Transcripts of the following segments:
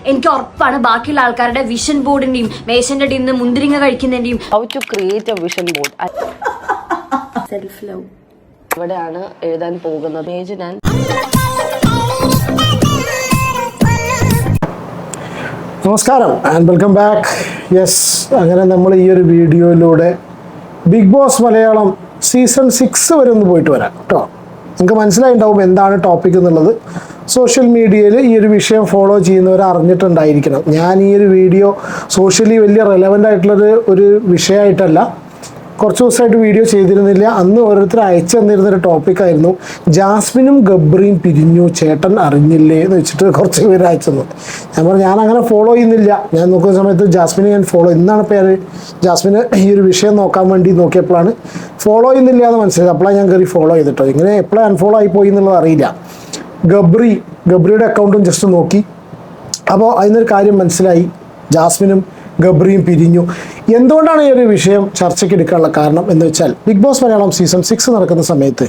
എനിക്ക് ഉറപ്പാണ് ബാക്കിയുള്ള ആൾക്കാരുടെ വിഷൻ ബോർഡിന്റെയും മേശന്റെ അടിയിൽ നിന്ന് മുന്തിരിങ്ങ കഴിക്കുന്നതിന്റെയും how to create a vision board self love ഇവിടെയാണ് എഴുതാൻ പോകുന്നത്. പേജ് ഞാൻ നമസ്കാരം ആൻഡ് വെൽക്കം ബാക്ക്. യെസ്, അങ്ങനെ നമ്മൾ ഈ ഒരു വീഡിയോയിലൂടെ ബിഗ് ബോസ് മലയാളം സീസൺ 6 വരെ ഒന്ന് പോയിട്ട് വരാം കേട്ടോ. നിങ്ങൾക്ക് മനസ്സിലായിട്ടുണ്ടാവും എന്താണ് ടോപ്പിക് എന്നുള്ളത്. സോഷ്യൽ മീഡിയയിൽ ഈ ഒരു വിഷയം ഫോളോ ചെയ്യുന്നവർ അറിഞ്ഞിട്ടുണ്ടായിരിക്കണം. ഞാൻ ഈ ഒരു വീഡിയോ സോഷ്യലി വലിയ റെലവൻ്റ് ആയിട്ടുള്ളൊരു വിഷയമായിട്ടല്ല, കുറച്ച് ദിവസമായിട്ട് വീഡിയോ ചെയ്തിരുന്നില്ല. അന്ന് ഓരോരുത്തർ അയച്ചു തന്നിരുന്നൊരു ടോപ്പിക്കായിരുന്നു, ജാസ്മിനും ഗബ്രിയും പിരിഞ്ഞു, ചേട്ടൻ അറിഞ്ഞില്ലേ എന്ന് വെച്ചിട്ട് കുറച്ച് പേര് അയച്ചു തന്നു. ഞാൻ പറഞ്ഞു ഞാനങ്ങനെ ഫോളോ ചെയ്യുന്നില്ല. ഞാൻ നോക്കുന്ന സമയത്ത് ജാസ്മിനെ ഞാൻ ഫോളോ, ഇന്നാണ് പേര് ജാസ്മിന് ഈ ഒരു വിഷയം നോക്കാൻ വേണ്ടി നോക്കിയപ്പോഴാണ് ഫോളോ ചെയ്യുന്നില്ല എന്ന് മനസ്സിലായത്. അപ്പോഴാണ് ഞാൻ കയറി ഫോളോ ചെയ്തിട്ടോ. ഇങ്ങനെ എപ്പോഴും അൺഫോളോ ആയി പോയി എന്നുള്ളത് അറിയില്ല. ഗബ്രിയുടെ അക്കൗണ്ടും ജസ്റ്റ് നോക്കി. അപ്പോൾ അതിനൊരു കാര്യം മനസ്സിലായി, ജാസ്മിനും ഗബ്രിയും പിരിഞ്ഞു. എന്തുകൊണ്ടാണ് ഈ ഒരു വിഷയം ചർച്ചയ്ക്ക് എടുക്കാനുള്ള കാരണം എന്ന് വെച്ചാൽ, ബിഗ് ബോസ് മലയാളം സീസൺ 6 നടക്കുന്ന സമയത്ത്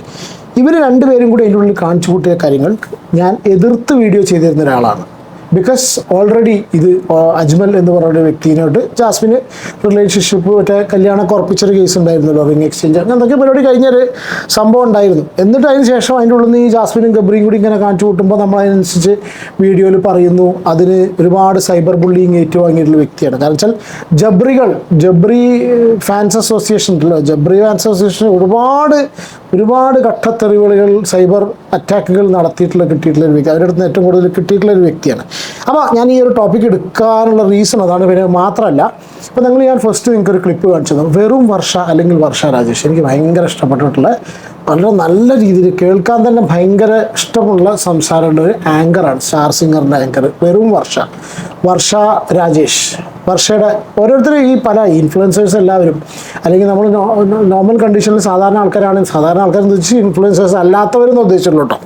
ഇവർ രണ്ടുപേരും കൂടി അതിൻ്റെ ഉള്ളിൽ കാണിച്ചു കൂട്ടിയ കാര്യങ്ങൾ ഞാൻ എതിർത്ത് വീഡിയോ ചെയ്തിരുന്ന ഒരാളാണ്. ബിക്കോസ് ഓൾറെഡി ഇത് അജ്മൽ എന്ന് പറയുന്ന വ്യക്തിയോട് ജാസ്മിന് റിലേഷൻഷിപ്പ് മറ്റേ കല്യാണമൊക്കെ ഉറപ്പിച്ചൊരു കേസ് ഉണ്ടായിരുന്നല്ലോ, റിംഗ് എക്സ്ചേഞ്ച്, അങ്ങനത്തെ പരിപാടി കഴിഞ്ഞൊരു സംഭവം ഉണ്ടായിരുന്നു. എന്നിട്ട് അതിന് ശേഷം അതിൻ്റെ ഉള്ളിൽ നിന്ന് ഈ ജാസ്മിനും ഗബ്രിയും കൂടി ഇങ്ങനെ കാണിച്ചു കൂട്ടുമ്പോൾ നമ്മൾ അതിനനുസരിച്ച് വീഡിയോയിൽ പറയുന്നു. അതിന് ഒരുപാട് സൈബർ ബുള്ളിങ് ഏറ്റുവാങ്ങിയിട്ടുള്ള വ്യക്തിയാണ്. കാരണം വെച്ചാൽ ജബ്രി ഫാൻസ് അസോസിയേഷൻ ഉണ്ടല്ലോ, ജബ്രി ഫാൻസ് അസോസിയേഷൻ ഒരുപാട് ഘട്ടത്തെറിവുകൾ, സൈബർ അറ്റാക്കുകൾ കിട്ടിയിട്ടുള്ള ഒരു വ്യക്തി, അവരുടെ അടുത്ത് ഏറ്റവും കൂടുതൽ കിട്ടിയിട്ടുള്ള ഒരു വ്യക്തിയാണ്. അപ്പോൾ ഞാൻ ഈ ഒരു ടോപ്പിക് എടുക്കാനുള്ള റീസൺ അതാണ്. പിന്നെ മാത്രമല്ല, ഇപ്പോൾ ഞാൻ ഫസ്റ്റ് നിങ്ങൾക്കൊരു ക്ലിപ്പ് കാണിച്ചു തന്നു. വെറും വർഷ അല്ലെങ്കിൽ വർഷ രാജേഷ് എനിക്ക് ഭയങ്കര ഇഷ്ടപ്പെട്ടിട്ടുള്ള, വളരെ നല്ല രീതിയിൽ കേൾക്കാൻ തന്നെ ഭയങ്കര ഇഷ്ടമുള്ള സംസാരമുള്ള ഒരു ആങ്കറാണ്, സ്റ്റാർ സിംഗറിൻ്റെ ആങ്കർ വെറും വർഷ രാജേഷ്. വർഷയുടെ ഓരോരുത്തരും ഈ പല ഇൻഫ്ലുവൻസേഴ്സ് എല്ലാവരും, അല്ലെങ്കിൽ നമ്മൾ നോർമൽ കണ്ടീഷനിൽ സാധാരണ ആൾക്കാരെന്ന് വെച്ച് ഇൻഫ്ലുവൻസേഴ്സ് അല്ലാത്തവരെന്ന് ഉദ്ദേശിച്ചുള്ളൂ കേട്ടോ.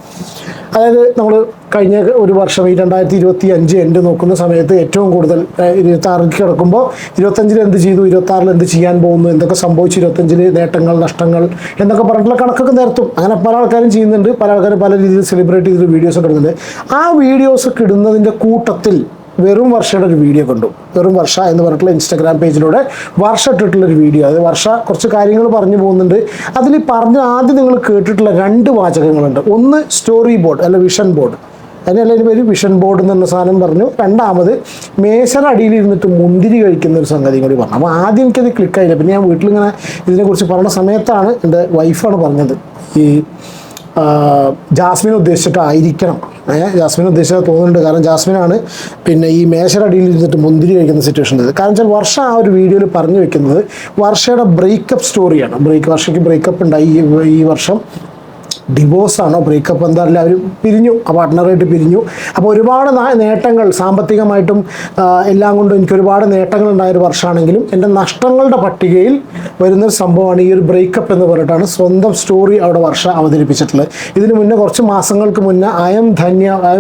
അതായത് നമ്മൾ കഴിഞ്ഞ ഒരു വർഷം ഈ 2025 എൻഡ് നോക്കുന്ന സമയത്ത് ഏറ്റവും കൂടുതൽ 26 കിടക്കുമ്പോൾ 25 എന്ത് ചെയ്തു, 26 എന്ത് ചെയ്യാൻ പോകുന്നു, എന്തൊക്കെ സംഭവിച്ചു, 25 നേട്ടങ്ങൾ നഷ്ടങ്ങൾ എന്നൊക്കെ പറഞ്ഞിട്ടുള്ള കണക്കൊക്കെ നിരത്തും. അങ്ങനെ പല ആൾക്കാരും ചെയ്യുന്നുണ്ട്, പല ആൾക്കാരും പല രീതിയിൽ സെലിബ്രേറ്റ് ചെയ്തിട്ട് വീഡിയോസ് ഒക്കെ ഇടുന്നുണ്ട്. ആ വീഡിയോസൊക്കെ ഇടുന്നതിൻ്റെ കൂട്ടത്തിൽ വെറും വർഷയുടെ ഒരു വീഡിയോ കണ്ടു. വെറും വർഷ എന്ന് പറഞ്ഞിട്ടുള്ള ഇൻസ്റ്റാഗ്രാം പേജിലൂടെ വർഷ ഇട്ടിട്ടുള്ളൊരു വീഡിയോ. അത് വർഷ കുറച്ച് കാര്യങ്ങൾ പറഞ്ഞു പോകുന്നുണ്ട്. അതിൽ ആദ്യം നിങ്ങൾ കേട്ടിട്ടുള്ള 2 വാചകങ്ങളുണ്ട്. ഒന്ന് സ്റ്റോറി ബോർഡ് അല്ല വിഷൻ ബോർഡ്, അതിനല്ല പേര് വിഷൻ ബോർഡ് എന്ന് പറഞ്ഞ സാധനം പറഞ്ഞു. രണ്ടാമത് മേശയുടെ അടിയിലിരുന്നിട്ട് മുന്തിരി കഴിക്കുന്ന ഒരു സംഗതി കൂടി പറഞ്ഞു. അപ്പോൾ ആദ്യം എനിക്കത് ക്ലിക്കായില്ല. പിന്നെ ഞാൻ വീട്ടിലിങ്ങനെ ഇതിനെക്കുറിച്ച് പറഞ്ഞ സമയത്താണ് എൻ്റെ വൈഫാണ് പറഞ്ഞത്, ഈ ജാസ്മിനെ ഉദ്ദേശിച്ചിട്ടായിരിക്കണം, ജാസ്മിനെ ഉദ്ദേശിച്ചാൽ തോന്നുന്നുണ്ട്. കാരണം ജാസ്മിനാണ് പിന്നെ ഈ മേശയുടെ അടിയിൽ ഇരുന്നിട്ട് മുന്തിരി കഴിക്കുന്ന സിറ്റുവേഷൻ. കാരണം വെച്ചാൽ വർഷ ആ ഒരു വീഡിയോയിൽ പറഞ്ഞു വെക്കുന്നത് വർഷയുടെ ബ്രേക്കപ്പ് സ്റ്റോറിയാണ്. വർഷയ്ക്ക് ബ്രേക്കപ്പ് ഉണ്ടായി ഈ വർഷം. ഡിവോഴ്സാണോ ബ്രേക്കപ്പ് എന്തായാലും അവർ പിരിഞ്ഞു, ആ പാർട്ട്ണറായിട്ട് പിരിഞ്ഞു. അപ്പോൾ ഒരുപാട് നേട്ടങ്ങൾ സാമ്പത്തികമായിട്ടും എല്ലാം കൊണ്ടും എനിക്ക് ഒരുപാട് നേട്ടങ്ങൾ ഉണ്ടായൊരു വർഷമാണെങ്കിലും എൻ്റെ നഷ്ടങ്ങളുടെ പട്ടികയിൽ വരുന്നൊരു സംഭവമാണ് ഈ ഒരു ബ്രേക്കപ്പ് എന്ന് പറഞ്ഞിട്ടാണ് സ്വന്തം സ്റ്റോറി അവിടെ വർഷ അവതരിപ്പിച്ചിട്ടുള്ളത്. ഇതിന് മുന്നേ കുറച്ച് മാസങ്ങൾക്ക് മുന്നേ ഐ എം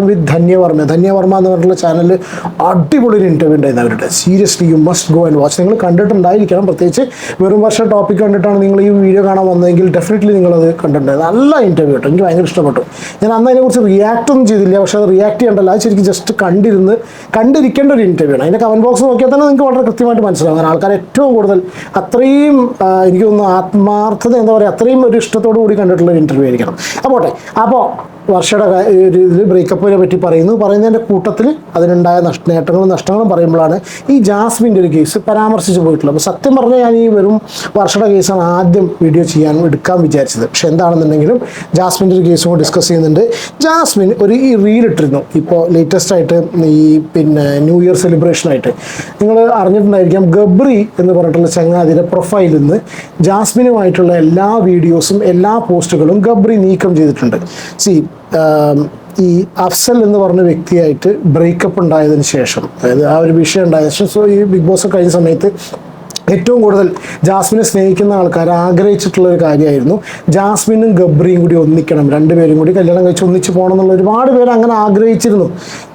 വിത്ത് ധന്യവർമ്മ എന്ന് പറഞ്ഞിട്ടുള്ള ചാനലിൽ അടിപൊളി ഒരു ഇൻ്റർവ്യൂ ഉണ്ടായിരുന്നു അവരുടെ. Seriously you must go and watch. നിങ്ങൾ കണ്ടിട്ടുണ്ടായിരിക്കണം. പ്രത്യേകിച്ച് വെറും വർഷ ടോപ്പിക് കണ്ടിട്ടാണ് നിങ്ങൾ ഈ വീഡിയോ കാണാൻ വന്നതെങ്കിൽ ഡെഫിനറ്റ്ലി നിങ്ങളത് കണ്ടിട്ടുണ്ടായിരുന്നു. നല്ല ഇൻ്റർവ്യൂ കേട്ടോ, എനിക്ക് ഭയങ്കര ഇഷ്ടപ്പെട്ടു. ഞാൻ അന്ന് അതിനെക്കുറിച്ച് റിയാക്ട് ഒന്നും ചെയ്തില്ല, പക്ഷേ അത് റിയാക്ട് ചെയ്യേണ്ടല്ല, അത് ശരിക്കും ജസ്റ്റ് കണ്ടിരിക്കേണ്ട ഒരു ഇൻ്റർവ്യൂ ആണ്. അതിൻ്റെ കമൻറ്റ് ബോക്സ് നോക്കിയാൽ തന്നെ നിങ്ങൾക്ക് വളരെ കൃത്യമായിട്ട് മനസ്സിലാവും. കാരണം ആൾക്കാർ ഏറ്റവും കൂടുതൽ അത്രയും എനിക്ക് തോന്നുന്നു ആത്മാർത്ഥത, എന്താ പറയുക, അത്രയും ഒരു ഇഷ്ടത്തോടു കൂടി കണ്ടിട്ടുള്ള ഒരു ഇൻ്റർവ്യൂ ആയിരിക്കണം. അപ്പോൾ വർഷയുടെ ഒരു ഇതിൽ ബ്രേക്കപ്പിനെ പറ്റി പറയുന്നതിൻ്റെ കൂട്ടത്തിൽ അതിനുണ്ടായ നേട്ടങ്ങളും നഷ്ടങ്ങളും പറയുമ്പോഴാണ് ഈ ജാസ്മിൻ്റെ ഒരു കേസ് പരാമർശിച്ച് പോയിട്ടുള്ളത്. അപ്പോൾ സത്യം പറഞ്ഞാൽ ഞാൻ ഈ വെറും വർഷയുടെ കേസാണ് ആദ്യം വീഡിയോ എടുക്കാൻ വിചാരിച്ചത്. പക്ഷെ എന്താണെന്നുണ്ടെങ്കിലും ജാസ്മിൻ്റെ ഒരു കേസും കൂടി ഡിസ്കസ് ചെയ്യുന്നുണ്ട്. ജാസ്മിൻ ഈ റീൽ ഇട്ടിരുന്നു ഇപ്പോൾ ലേറ്റസ്റ്റ് ആയിട്ട്, ഈ പിന്നെ ന്യൂ ഇയർ സെലിബ്രേഷനായിട്ട്. നിങ്ങൾ അറിഞ്ഞിട്ടുണ്ടായിരിക്കാം, ഗബ്രി എന്ന് പറഞ്ഞിട്ടുള്ള ചങ്ങാതിയുടെ പ്രൊഫൈലിൽ നിന്ന് ജാസ്മിനുമായിട്ടുള്ള എല്ലാ വീഡിയോസും എല്ലാ പോസ്റ്റുകളും ഗബ്രി നീക്കം ചെയ്തിട്ടുണ്ട്. ഈ അഫ്സൽ എന്ന് പറഞ്ഞ വ്യക്തിയായിട്ട് ബ്രേക്കപ്പ് ഉണ്ടായതിനു ശേഷം, അതായത് ആ ഒരു വിഷയം ഉണ്ടായതിനു ശേഷം, ഈ ബിഗ് ബോസ് കഴിഞ്ഞ സമയത്ത് ഏറ്റവും കൂടുതൽ ജാസ്മിനെ സ്നേഹിക്കുന്ന ആൾക്കാർ ആഗ്രഹിച്ചിട്ടുള്ള ഒരു കാര്യമായിരുന്നു ജാസ്മിനും ഗബ്രിയും കൂടി ഒന്നിക്കണം, രണ്ടുപേരും കൂടി കല്യാണം കഴിച്ച് ഒന്നിച്ച് പോകണം എന്നുള്ള ഒരുപാട് പേര് അങ്ങനെ ആഗ്രഹിച്ചിരുന്നു.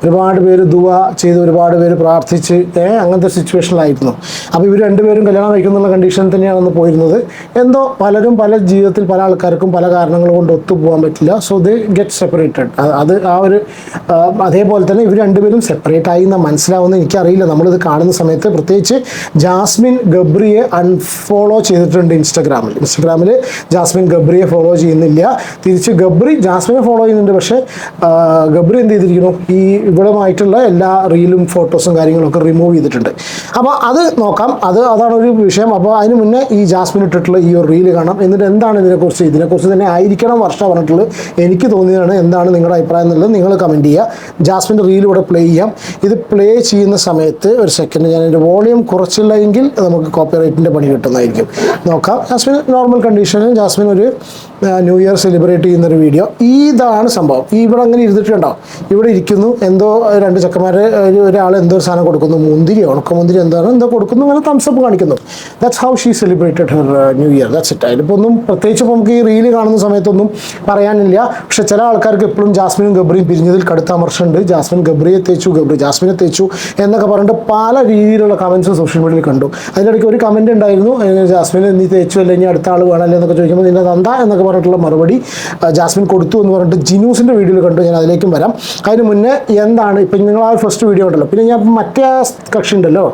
ഒരുപാട് പേര് ദുആ ചെയ്ത്, ഒരുപാട് പേര് പ്രാർത്ഥിച്ച് അങ്ങനത്തെ സിറ്റുവേഷനിലായിരുന്നു. അപ്പോൾ ഇവർ രണ്ടുപേരും കല്യാണം കഴിക്കുന്നുള്ള കണ്ടീഷനിൽ തന്നെയാണ് അന്ന് പോയിരുന്നത്. എന്തോ പലരും പല ജീവിതത്തിൽ പല ആൾക്കാർക്കും പല കാരണങ്ങൾ കൊണ്ട് ഒത്തുപോകാൻ പറ്റില്ല. So they get separated. അത് ആ ഒരു അതേപോലെ തന്നെ ഇവർ രണ്ടുപേരും സെപ്പറേറ്റ് ആയി എന്ന് മനസ്സിലാവുന്ന എനിക്കറിയില്ല. നമ്മളിത് കാണുന്ന സമയത്ത് പ്രത്യേകിച്ച് ജാസ്മിൻ ഗബ്രിയെ അൺഫോളോ ചെയ്തിട്ടുണ്ട് ഇൻസ്റ്റഗ്രാമിൽ ജാസ്മിൻ ഗബ്രിയെ ഫോളോ ചെയ്യുന്നില്ല, തിരിച്ച് ഗബ്രി ജാസ്മിനെ ഫോളോ ചെയ്യുന്നുണ്ട്. പക്ഷേ ഗബ്രി എന്ത് ചെയ്തിരിക്കുന്നു, ഈ ഇവിടമായിട്ടുള്ള എല്ലാ റീലും ഫോട്ടോസും കാര്യങ്ങളൊക്കെ റിമൂവ് ചെയ്തിട്ടുണ്ട്. അപ്പോൾ അത് നോക്കാം, അതാണ് ഒരു വിഷയം. അപ്പോൾ അതിന് മുന്നേ ഈ ജാസ്മിൻ ഇട്ടിട്ടുള്ള ഈ ഒരു റീല് കാണാം. എന്നിട്ട് എന്താണ് ഇതിനെക്കുറിച്ച് തന്നെ ആയിരിക്കണം വർഷ പറഞ്ഞിട്ടുള്ളത്. എനിക്ക് തോന്നിയതാണ്. എന്താണ് നിങ്ങളുടെ അഭിപ്രായം എന്നുള്ളത് നിങ്ങൾ കമൻറ്റ് ചെയ്യുക. ജാസ്മിൻ്റെ റീൽ ഇവിടെ പ്ലേ ചെയ്യാം. ഇത് പ്ലേ ചെയ്യുന്ന സമയത്ത് ഒരു സെക്കൻഡ് ഞാൻ എൻ്റെ വോളിയം കുറച്ചില്ല എങ്കിൽ നമുക്ക് കോപ്പിറൈറ്റിൻ്റെ പണി കിട്ടുന്നതായിരിക്കും. നോക്കാം. ജാസ്മിൻ നോർമൽ കണ്ടീഷനിൽ ജാസ്മിൻ ഒരു ന്യൂ ഇയർ സെലിബ്രേറ്റ് ചെയ്യുന്നൊരു വീഡിയോ. ഇതാണ് സംഭവം. ഇവിടെ അങ്ങനെ ഇരുന്നിട്ടുണ്ടോ, ഇവിടെ ഇരിക്കുന്നു, എന്തോ രണ്ട് ചെക്കന്മാർ ഒരാൾ എന്തോ ഒരു സാധനം കൊടുക്കുന്നു, മുന്തിരി ഉണക്കമുന്തിരി എന്തോ കൊടുക്കുന്നു, അങ്ങനെ തംസപ്പ് കാണിക്കുന്നു. That's how she celebrated her new year. That's it. അതിലിപ്പോൾ ഒന്നും പ്രത്യേകിച്ച് ഇപ്പോൾ നമുക്ക് ഈ റീല് കാണുന്ന സമയത്തൊന്നും പറയാനില്ല. പക്ഷെ ചില ആൾക്കാർക്ക് എപ്പോഴും ജാസ്മിനും ഗബ്രിയും പിരിഞ്ഞതിൽ കടുത്ത അമർഷമുണ്ട്. ജാസ്മിൻ ഗബ്രിയെ തേച്ചു, ഗബ്രി ജാസ്മിനെ തേച്ചു എന്നൊക്കെ പറഞ്ഞിട്ട് പല രീതിയിലുള്ള കമൻസ് സോഷ്യൽ മീഡിയയിൽ കണ്ടു. അതിനിടയ്ക്ക് ഒരു കമൻറ്റ് ഉണ്ടായിരുന്നു, ജാസ്മിൻ നീ തേച്ചു അല്ലെ ഇനി അടുത്ത ആൾ വേണമല്ലേ എന്നൊക്കെ ചോദിക്കുമ്പോൾ നിന്റെ തന്ത എന്നൊക്കെ പറഞ്ഞിട്ടുള്ള മറുപടി ജാസ്മിൻ കൊടുത്തു എന്ന് പറഞ്ഞിട്ട് ജിനൂസിൻ്റെ വീഡിയോയിൽ കണ്ടു. ഞാൻ അതിലേക്കും വരാം. അതിന് മുന്നേ എന്താണ് ഇപ്പം നിങ്ങൾ ആ ഫസ്റ്റ് വീഡിയോ ഉണ്ടല്ലോ, പിന്നെ ഞാൻ മറ്റേ കക്ഷി ഉണ്ടല്ലോ,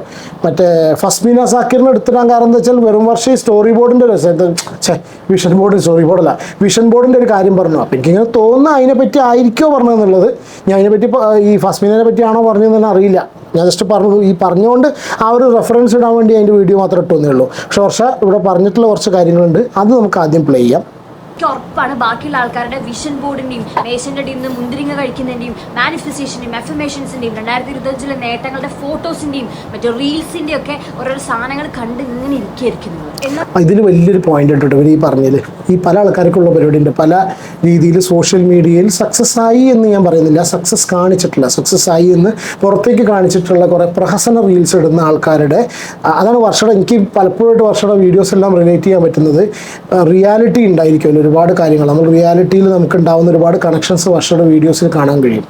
മറ്റേ ഫസ്മീന സാക്കിറിനെ എടുത്തിടാൻ കാരണം എന്താ വെച്ചാൽ വെറും വർഷം ഈ സ്റ്റോറി ബോർഡിൻ്റെ വിഷൻ ബോർഡിൻ്റെ ഒരു കാര്യം പറഞ്ഞു. അപ്പം എനിക്കിങ്ങനെ തോന്നുന്നു അതിനെപ്പറ്റി ആയിരിക്കുമോ പറഞ്ഞതെന്നുള്ളത്. ഞാൻ അതിനെപ്പറ്റി ഈ ഫസ്മീനെ പറ്റിയാണോ പറഞ്ഞതെന്ന് അറിയില്ല. ഞാൻ ജസ്റ്റ് പറഞ്ഞു, ഈ പറഞ്ഞുകൊണ്ട് ആ ഒരു റെഫറൻസ് ഇടാൻ വേണ്ടി അതിൻ്റെ വീഡിയോ മാത്രം ഇട്ടൊന്നേ ഉള്ളൂ. പക്ഷേ വർഷ ഇവിടെ പറഞ്ഞിട്ടുള്ള കുറച്ച് കാര്യങ്ങളുണ്ട്, അത് നമുക്ക് ആദ്യം പ്ലേ ചെയ്യാം. എനിക്ക് ഉറപ്പാണ് ബാക്കിയുള്ള ആൾക്കാരുടെ വിഷൻ ബോർഡിന്റെയും മേശന്റെ അടിയിൽ മുന്തിരിങ്ങ കഴിക്കുന്നതിന്റെയും മാനിഫെസ്റ്റേഷന്റെയും എഫർമേഷൻസിന്റെയും 2025 നേട്ടങ്ങളുടെ ഫോട്ടോസിന്റെയും മറ്റു റീൽസിന്റെയും ഒക്കെ ഓരോ സാധനങ്ങൾ കണ്ട് ഇങ്ങനെ ഇരിക്കുന്നു. ഇതിൽ വലിയൊരു പോയിന്റ് ഉണ്ട് ഇവർ ഈ പറഞ്ഞതിൽ. ഈ പല ആൾക്കാർക്കുള്ള പരിപാടിയുണ്ട്. പല രീതിയിൽ സോഷ്യൽ മീഡിയയിൽ സക്സസ് ആയി എന്ന് ഞാൻ പറയുന്നില്ല, സക്സസ് ആയി എന്ന് പുറത്തേക്ക് കാണിച്ചിട്ടുള്ള കുറേ പ്രഹസന റീൽസ് ഇടുന്ന ആൾക്കാരുടെ അതാണ് വർഷയുടെ എനിക്ക് പലപ്പോഴായിട്ട് വർഷയുടെ വീഡിയോസ് എല്ലാം റിലേറ്റ് ചെയ്യാൻ പറ്റുന്നത്. റിയാലിറ്റി ഉണ്ടായിരിക്കുമല്ലോ ഒരുപാട് കാര്യങ്ങൾ. നമ്മൾ റിയാലിറ്റിയിൽ നമുക്ക് ഉണ്ടാകുന്ന ഒരുപാട് കണക്ഷൻസ് വർഷയുടെ വീഡിയോസിൽ കാണാൻ കഴിയും.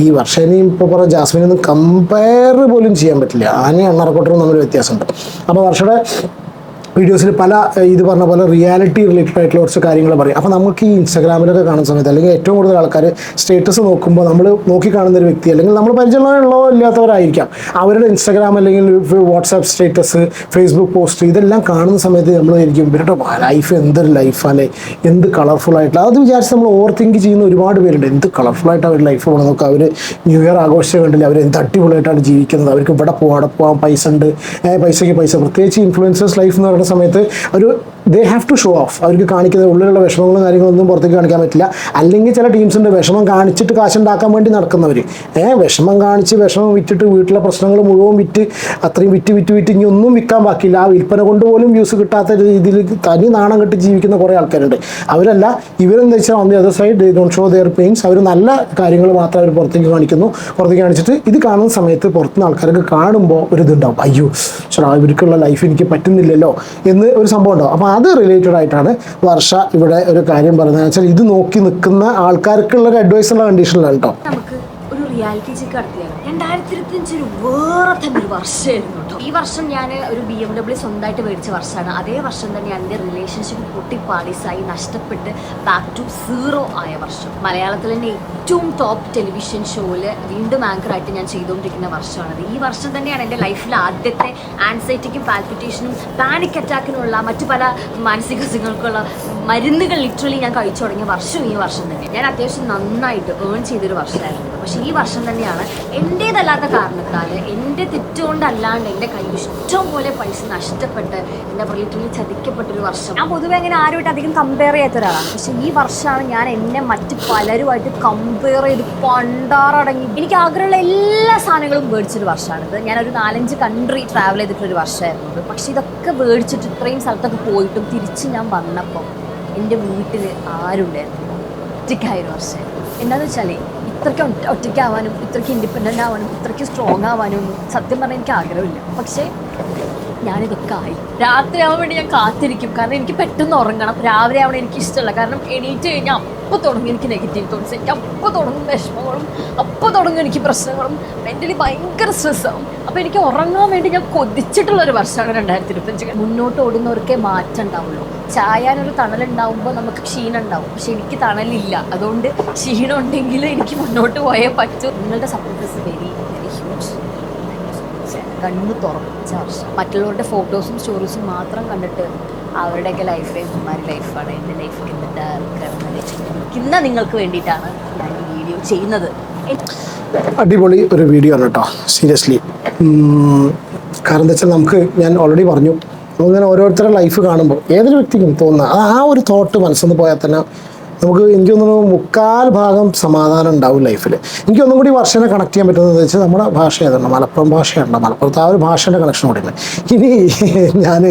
ഈ വർഷേനെയും ഇപ്പോൾ പറഞ്ഞ ജാസ്മിനൊന്നും കമ്പയർ പോലും ചെയ്യാൻ പറ്റില്ല. ആനയും അണ്ണറക്കോട്ടറും തമ്മിൽ വ്യത്യാസമുണ്ട്. അപ്പോൾ വർഷയുടെ വീഡിയോസിൽ പല ഇത് പറഞ്ഞ പോലെ റിയാലിറ്റി റിലേറ്റഡ് ആയിട്ടുള്ള കുറച്ച് കാര്യങ്ങൾ പറയും. അപ്പോൾ നമുക്ക് ഈ ഇൻസ്റ്റാഗ്രാമിലൊക്കെ കാണുന്ന സമയത്ത് അല്ലെങ്കിൽ ഏറ്റവും കൂടുതൽ ആൾക്കാർ സ്റ്റേറ്റസ് നോക്കുമ്പോൾ നമ്മൾ നോക്കി കാണുന്ന ഒരു വ്യക്തി അല്ലെങ്കിൽ നമ്മൾ പരിചയമുള്ളോ ഇല്ലാത്തവരായിരിക്കാം, അവരുടെ ഇൻസ്റ്റാഗ്രാം അല്ലെങ്കിൽ വാട്സാപ്പ് സ്റ്റേറ്റസ്, ഫേസ്ബുക്ക് പോസ്റ്റ് ഇതെല്ലാം കാണുന്ന സമയത്ത് നമ്മൾ വിചാരിക്കും ഇവരുടെ ലൈഫ് എന്തൊരു ലൈഫാണ്, എന്ത് കളർഫുൾ ആയിട്ടുള്ള. അത് വിചാരിച്ച് നമ്മൾ ഓവർ തിങ്ക് ചെയ്യുന്ന ഒരുപാട് പേരുണ്ട്. എന്ത് കളർഫുള്ളായിട്ട് അവർ ലൈഫ് പോകണം നോക്കുക. അവർ ന്യൂ ഇയർ ആഘോഷിച്ച കണ്ടില്ല, അവർ എന്ത് അടിപൊളിയായിട്ടാണ് ജീവിക്കുന്നത്, അവർക്ക് ഇവിടെ പോകാം അവിടെ പോകാം, പൈസ ഉണ്ട്, പൈസയ്ക്ക് പൈസ. പ്രത്യേകിച്ച് ഇൻഫ്ലുവൻസേഴ്സ് ലൈഫ് എന്ന് പറയുന്ന സമയത്ത് ഒരു they have to show off. അവർക്ക് കാണിക്കുന്ന ഉള്ളിലുള്ള വിഷമങ്ങളും കാര്യങ്ങളൊന്നും പുറത്തേക്ക് കാണിക്കാൻ പറ്റില്ല. അല്ലെങ്കിൽ ചില ടീംസിൻ്റെ വിഷമം കാണിച്ചിട്ട് കാശുണ്ടാക്കാൻ വേണ്ടി നടക്കുന്നവർ, വിഷമം കാണിച്ച് വിഷമം വിറ്റിട്ട് വീട്ടിലെ പ്രശ്നങ്ങൾ മുഴുവൻ വിറ്റ് അത്രയും വിറ്റ് ഇനി ഒന്നും വിൽക്കാൻ ബാക്കിയില്ല. ആ വിൽപ്പന കൊണ്ട് പോലും വ്യൂസ് കിട്ടാത്ത രീതിയിൽ തനി നാണം കെട്ടി ജീവിക്കുന്ന കുറേ ആൾക്കാരുണ്ട്. അവരല്ല, ഇവരെന്താ വെച്ചാൽ on the other side they don't show their pains. അവർ നല്ല കാര്യങ്ങൾ മാത്രം അവർ പുറത്തേക്ക് കാണിച്ചിട്ട് ഇത് കാണുന്ന സമയത്ത് പുറത്തുനിന്ന് ആൾക്കാർക്ക് കാണുമ്പോൾ ഒരു ഇതുണ്ടാവും, അയ്യോ ചേട്ടാ ഇവർക്കുള്ള ലൈഫ് എനിക്ക് പറ്റുന്നില്ലല്ലോ എന്ന് ഒരു സംഭവം ഉണ്ടാവും. അപ്പോൾ അത് റിലേറ്റഡ് ആയിട്ടാണ് വർഷ ഇവിടെ ഒരു കാര്യം പറയുന്നത്. വെച്ചാൽ ഇത് നോക്കി നിൽക്കുന്ന ആൾക്കാർക്കുള്ള ഒരു അഡ്വൈസുള്ള കണ്ടീഷനിലാണ് കേട്ടോ. നമുക്ക് ഒരു റിയാലിറ്റി ചെക്ക് നടത്തിയാണ്. 2025 വേറെ തന്നെ ഒരു വർഷമായിരുന്നു കേട്ടോ. ഈ വർഷം ഞാൻ ഒരു BMW സ്വന്തമായിട്ട് മേടിച്ച വർഷമാണ്. അതേ വർഷം തന്നെയാണ് എൻ്റെ റിലേഷൻഷിപ്പ് പൊട്ടിപ്പാളീസായി നഷ്ടപ്പെട്ട് ബാക്ക് ടു സീറോ ആയ വർഷം. മലയാളത്തിൽ തന്നെ ഏറ്റവും ടോപ്പ് ടെലിവിഷൻ ഷോയിൽ വീണ്ടും ആങ്കറായിട്ട് ഞാൻ ചെയ്തുകൊണ്ടിരിക്കുന്ന വർഷമാണത്. ഈ വർഷം തന്നെയാണ് എൻ്റെ ലൈഫിൽ ആദ്യത്തെ ആൻസൈറ്റിക്കും പാൽപിറ്റേഷനും പാനിക് അറ്റാക്കിനുള്ള മറ്റു പല മാനസിക അസുഖങ്ങൾക്കുള്ള മരുന്നുകൾ ലിറ്ററലി ഞാൻ കഴിച്ചു തുടങ്ങിയ വർഷവും ഈ വർഷം തന്നെ. ഞാൻ അത്യാവശ്യം നന്നായിട്ട് ഏൺ ചെയ്തൊരു വർഷമായിരുന്നു. പക്ഷേ ഈ വർഷം തന്നെയാണ് എൻ്റേതല്ലാത്ത കാരണത്താൽ, എൻ്റെ തെറ്റുകൊണ്ടല്ലാണ്ട് എൻ്റെ കയ്യിൽ ഇഷ്ടം പോലെ പൈസ നഷ്ടപ്പെട്ട് എൻ്റെ ലിറ്ററലി ചതിക്കപ്പെട്ടൊരു വർഷം. ഞാൻ പൊതുവെ അങ്ങനെ ആരുമായിട്ട് അധികം കമ്പയർ ചെയ്യാത്ത ഒരാളാണ്. പക്ഷേ ഈ വർഷമാണ് ഞാൻ എന്നെ മറ്റ് പലരുമായിട്ട് കമ്പയർ ചെയ്ത് പണ്ടാറടങ്ങി എനിക്ക് ആഗ്രഹമുള്ള എല്ലാ സാധനങ്ങളും മേടിച്ചൊരു വർഷമാണിത്. ഞാനൊരു 4-5 കൺട്രി ട്രാവൽ ചെയ്തിട്ടൊരു വർഷമായിരുന്നു. പക്ഷേ ഇതൊക്കെ മേടിച്ചിട്ട് ഇത്രയും സ്ഥലത്തൊക്കെ പോയിട്ടും തിരിച്ച് ഞാൻ വന്നപ്പോൾ എൻ്റെ വീട്ടിൽ ആരും ഉണ്ടായിരുന്നില്ല. ഒറ്റയ്ക്കായൊരു വർഷം. എന്താണെന്ന് വെച്ചാൽ ഇത്രയ്ക്ക് ഒറ്റയ്ക്കാവാനും ഇത്രയ്ക്ക് ഇൻഡിപെൻഡൻ്റ് ആവാനും ഇത്രയ്ക്ക് സ്ട്രോങ് ആവാനും ഒന്നും സത്യം പറഞ്ഞാൽ എനിക്ക് ആഗ്രഹമില്ല. പക്ഷേ ഞാനിതൊക്കെ ആയി. രാത്രി ആവാൻ വേണ്ടി ഞാൻ കാത്തിരിക്കും, കാരണം എനിക്ക് പെട്ടെന്ന് ഉറങ്ങണം. രാവിലെ ആവണം എനിക്ക് ഇഷ്ടമല്ല, കാരണം എണീറ്റ് കഴിഞ്ഞാൽ അപ്പോൾ തുടങ്ങും എനിക്ക് നെഗറ്റീവ് തോട്ട്സ്, എനിക്ക് അപ്പോൾ തുടങ്ങും വിഷമങ്ങളും, അപ്പോൾ തുടങ്ങും എനിക്ക് പ്രശ്നങ്ങളും, മെൻ്റലി ഭയങ്കര സ്ട്രെസ്സാവും. അപ്പോൾ എനിക്ക് ഉറങ്ങാൻ വേണ്ടി ഞാൻ കൊതിച്ചിട്ടുള്ളൊരു വർഷമാണ് 2025. മുന്നോട്ട് ഓടുന്നവർക്കേ മാറ്റം ഉണ്ടാവുള്ളൂ. ചായാനൊരു തണലുണ്ടാവുമ്പോൾ നമുക്ക് ക്ഷീണം ഉണ്ടാവും, പക്ഷെ എനിക്ക് തണലില്ല. അതുകൊണ്ട് ക്ഷീണം ഉണ്ടെങ്കിൽ എനിക്ക് മുന്നോട്ട് പോയേ പറ്റൂ. നിങ്ങളുടെ support is very very huge. കണ്ണ് തുറപ്പിച്ച വർഷം. മറ്റുള്ളവരുടെ ഫോട്ടോസും സ്റ്റോറീസും മാത്രം കണ്ടിട്ട് അവരുടെയൊക്കെ ലൈഫ് ഇമാരി ലൈഫാണ്, എൻ്റെ ലൈഫ് എന്നിട്ട് ഇന്ന നിങ്ങൾക്ക് വേണ്ടിയിട്ടാണ് ഞാൻ ഈ വീഡിയോ ചെയ്യുന്നത്. അടിപൊളി ഒരു വീഡിയോ ആണ് കേട്ടോ, സീരിയസ്ലി. കാരണം എന്താ വെച്ചാൽ ഞാൻ ഓൾറെഡി പറഞ്ഞു, നമുക്കിങ്ങനെ ഓരോരുത്തരുടെ ലൈഫ് കാണുമ്പോൾ ഏതൊരു വ്യക്തിക്കും തോന്നുന്ന ആ ഒരു തോട്ട് മനസ്സിൽ പോയാൽ തന്നെ എനിക്ക് തോന്നുന്നു 3/4 സമാധാനം ഉണ്ടാവും ലൈഫിൽ. എനിക്കൊന്നും കൂടി വർഷനെ കണക്ട് ചെയ്യാൻ പറ്റുന്നത് വെച്ചാൽ നമ്മുടെ ഭാഷ ഏതാണ്, മലപ്പുറം ഭാഷയുണ്ട്. മലപ്പുറത്ത് ആ ഒരു ഭാഷയുടെ കണക്ഷൻ കൂടി ഉണ്ട്. ഇനി ഞാൻ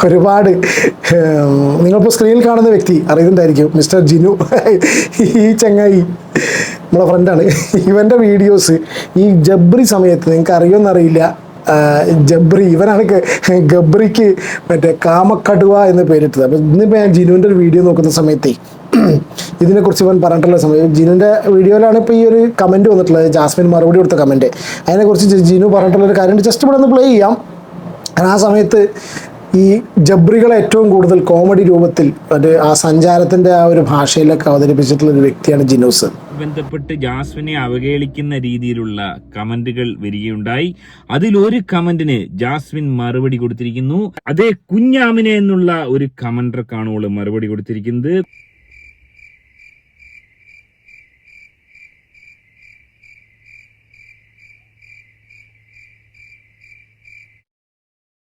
ഒരുപാട് നിങ്ങളിപ്പോൾ സ്ക്രീനിൽ കാണുന്ന വ്യക്തി അറിയുന്നുണ്ടായിരിക്കും, മിസ്റ്റർ ജിനു. ഈ ചങ്ങായി നമ്മളെ ഫ്രണ്ടാണ്. ഇവൻ്റെ വീഡിയോസ് ഈ ജബ്രി സമയത്ത് നിങ്ങൾക്ക് അറിയുമെന്നറിയില്ല, ജബ്രി ഇവനാണ് ഗബ്രിക്ക് മറ്റേ കാമക്കടുവ എന്ന് പേരിട്ടത്. അപ്പം ഇന്നിപ്പോൾ ഞാൻ ജിനുവിൻ്റെ ഒരു വീഡിയോ നോക്കുന്ന സമയത്തേ ഇതിനെക്കുറിച്ച് ഇവൻ പറഞ്ഞിട്ടുള്ള സമയം ജിനുവിൻ്റെ വീഡിയോയിലാണ് ഇപ്പോൾ ഈ ഒരു കമൻറ്റ് വന്നിട്ടുള്ളത്, ജാസ്മിൻ മറുപടി കൊടുത്ത കമൻറ്റ്. അതിനെക്കുറിച്ച് ജിനു പറഞ്ഞിട്ടുള്ളൊരു കാര്യം ജസ്റ്റ് ഇവിടെ ഒന്ന് പ്ലേ ചെയ്യാം. ആ സമയത്ത് ഈ ജബ്രികളെ ഏറ്റവും കൂടുതൽ കോമഡി രൂപത്തിൽ ആ സഞ്ചാരത്തിൻ്റെ ആ ഒരു ഭാഷയിലൊക്കെ അവതരിപ്പിച്ചിട്ടുള്ളൊരു വ്യക്തിയാണ് ജിനൂസ്. ബന്ധപ്പെട്ട് ജാസ്മിനെ അവഹേളിക്കുന്ന രീതിയിലുള്ള കമന്റുകൾ വരികയുണ്ടായി. അതിലൊരു കമന്റിന് ജാസ്മിൻ മറുപടി കൊടുത്തിരിക്കുന്നു. അതേ കുഞ്ഞാമിനെ എന്നുള്ള ഒരു കമന്റർക്കാണ് അവള് മറുപടി കൊടുത്തിരിക്കുന്നത്.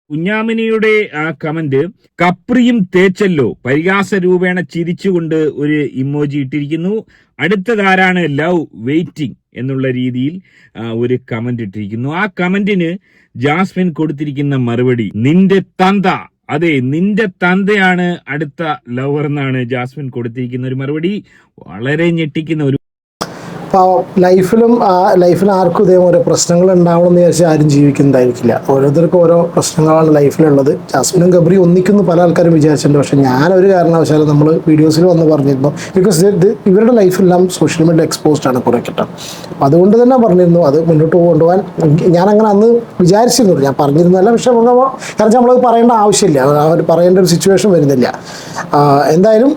കുഞ്ഞാമിനിയുടെ ആ കമന്റ് കപ്രിയും തേച്ചല്ലോ, പരിഹാസ രൂപേണ ചിരിച്ചുകൊണ്ട് ഒരു ഇമോജി ഇട്ടിരിക്കുന്നു. അടുത്തതാരാണ് ലവ് വെയിറ്റിംഗ് എന്നുള്ള രീതിയിൽ ഒരു കമന്റ് ഇട്ടിരിക്കുന്നു. ആ കമന്റിന് ജാസ്മിൻ കൊടുത്തിരിക്കുന്ന മറുപടി നിന്റെ തന്ത, അതെ നിന്റെ തന്തയാണ് അടുത്ത ലവർ എന്നാണ് ജാസ്മിൻ കൊടുത്തിരിക്കുന്ന ഒരു മറുപടി. വളരെ ഞെട്ടിക്കുന്ന ഒരു അപ്പോൾ ലൈഫിൽ ആർക്കും ഇതേ ഓരോ പ്രശ്നങ്ങൾ ഉണ്ടാവണമെന്ന് വിചാരിച്ചാൽ ആരും ജീവിക്കുന്നതായിരിക്കില്ല. ഓരോരുത്തർക്കും ഓരോ പ്രശ്നങ്ങളാണ് ലൈഫിലുള്ളത്. ജാസ്മിനും ഗബ്രി ഒന്നിക്കുന്നു പല ആൾക്കാരും വിചാരിച്ചിട്ടുണ്ട്. പക്ഷേ ഞാനൊരു കാരണവശാലും നമ്മൾ വീഡിയോസിൽ വന്ന് പറഞ്ഞിരുന്നു, ബിക്കോസ് ഇവരുടെ ലൈഫെല്ലാം സോഷ്യൽ മീഡിയ എക്സ്പോസ്ഡ് ആണ് കുറേ കിട്ടാം. അപ്പോൾ അതുകൊണ്ട് തന്നെ പറഞ്ഞിരുന്നു അത് മുന്നോട്ട് കൊണ്ടുപോകാൻ ഞാനങ്ങനെ അന്ന് വിചാരിച്ചിരുന്നു. ഞാൻ പറഞ്ഞിരുന്നല്ല, പക്ഷേ കാരണം നമ്മളത് പറയേണ്ട ആവശ്യമില്ല, അവർ പറയേണ്ട ഒരു സിറ്റുവേഷൻ വരുന്നില്ല. എന്തായാലും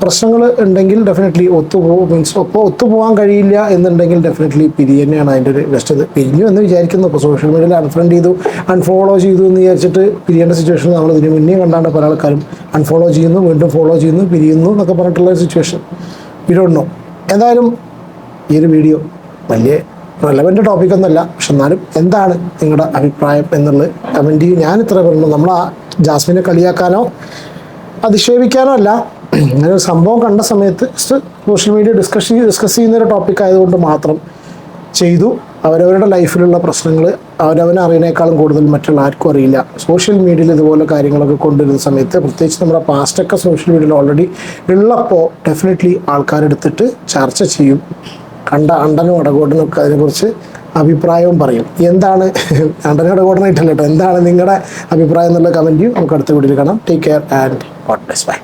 പ്രശ്നങ്ങൾ ഉണ്ടെങ്കിൽ ഡെഫിനറ്റ്ലി ഒത്തുപോകാൻ കഴിയില്ല എന്നുണ്ടെങ്കിൽ ഡെഫിനറ്റ്ലി പിരിയന്നെയാണ് അതിൻ്റെ ഒരു ബെസ്റ്റ്. പിരിഞ്ഞു എന്ന് വിചാരിക്കുന്നു. ഇപ്പോൾ സോഷ്യൽ മീഡിയയിൽ അൺഫോളോ ചെയ്തു എന്ന് വിചാരിച്ചിട്ട് പിരിയേണ്ട സിറ്റുവേഷൻ നമ്മൾ ഇതിന് മുന്നേ കണ്ടാണ് പല ആൾക്കാരും അൺഫോളോ ചെയ്യുന്നു, വീണ്ടും ഫോളോ ചെയ്യുന്നു, പിരിയുന്നു എന്നൊക്കെ പറഞ്ഞിട്ടുള്ള ഒരു സിറ്റുവേഷൻ. ഇടുന്നു. എന്തായാലും ഈ ഒരു വീഡിയോ വലിയ റെലവൻ്റ് ടോപ്പിക്കൊന്നുമല്ല, പക്ഷെ എന്നാലും എന്താണ് നിങ്ങളുടെ അഭിപ്രായം എന്നുള്ളത് കമൻറ്റ് ചെയ്യും. ഞാൻ ഇത്ര പറഞ്ഞു, നമ്മൾ ആ ജാസ്മിനെ കളിയാക്കാനോ അധിക്ഷേപിക്കാനോ അല്ല, അങ്ങനെ ഒരു സംഭവം കണ്ട സമയത്ത് സോഷ്യൽ മീഡിയ ഡിസ്കസ് ചെയ്യുന്നൊരു ടോപ്പിക് ആയതുകൊണ്ട് മാത്രം ചെയ്തു. അവരവരുടെ ലൈഫിലുള്ള പ്രശ്നങ്ങൾ അവരവനെ അറിയുന്നേക്കാളും കൂടുതൽ മറ്റുള്ള ആർക്കും അറിയില്ല. സോഷ്യൽ മീഡിയയിൽ ഇതുപോലെ കാര്യങ്ങളൊക്കെ കൊണ്ടുവരുന്ന സമയത്ത് പ്രത്യേകിച്ച് നമ്മുടെ പാസ്റ്റൊക്കെ സോഷ്യൽ മീഡിയയിൽ ഓൾറെഡി ഉള്ളപ്പോൾ ഡെഫിനറ്റ്ലി ആൾക്കാരെടുത്തിട്ട് ചർച്ച ചെയ്യും. കണ്ട അണ്ടനും അടകോടനും ഒക്കെ അതിനെക്കുറിച്ച് അഭിപ്രായവും പറയും. എന്താണ് അണ്ടനും അടകോടനായിട്ടല്ല കേട്ടോ, എന്താണ് നിങ്ങളുടെ അഭിപ്രായം എന്നുള്ള കമൻറ്റ് നമുക്ക് അടുത്ത വീഡിയോയിൽ കാണാം. Take care and God bless. By.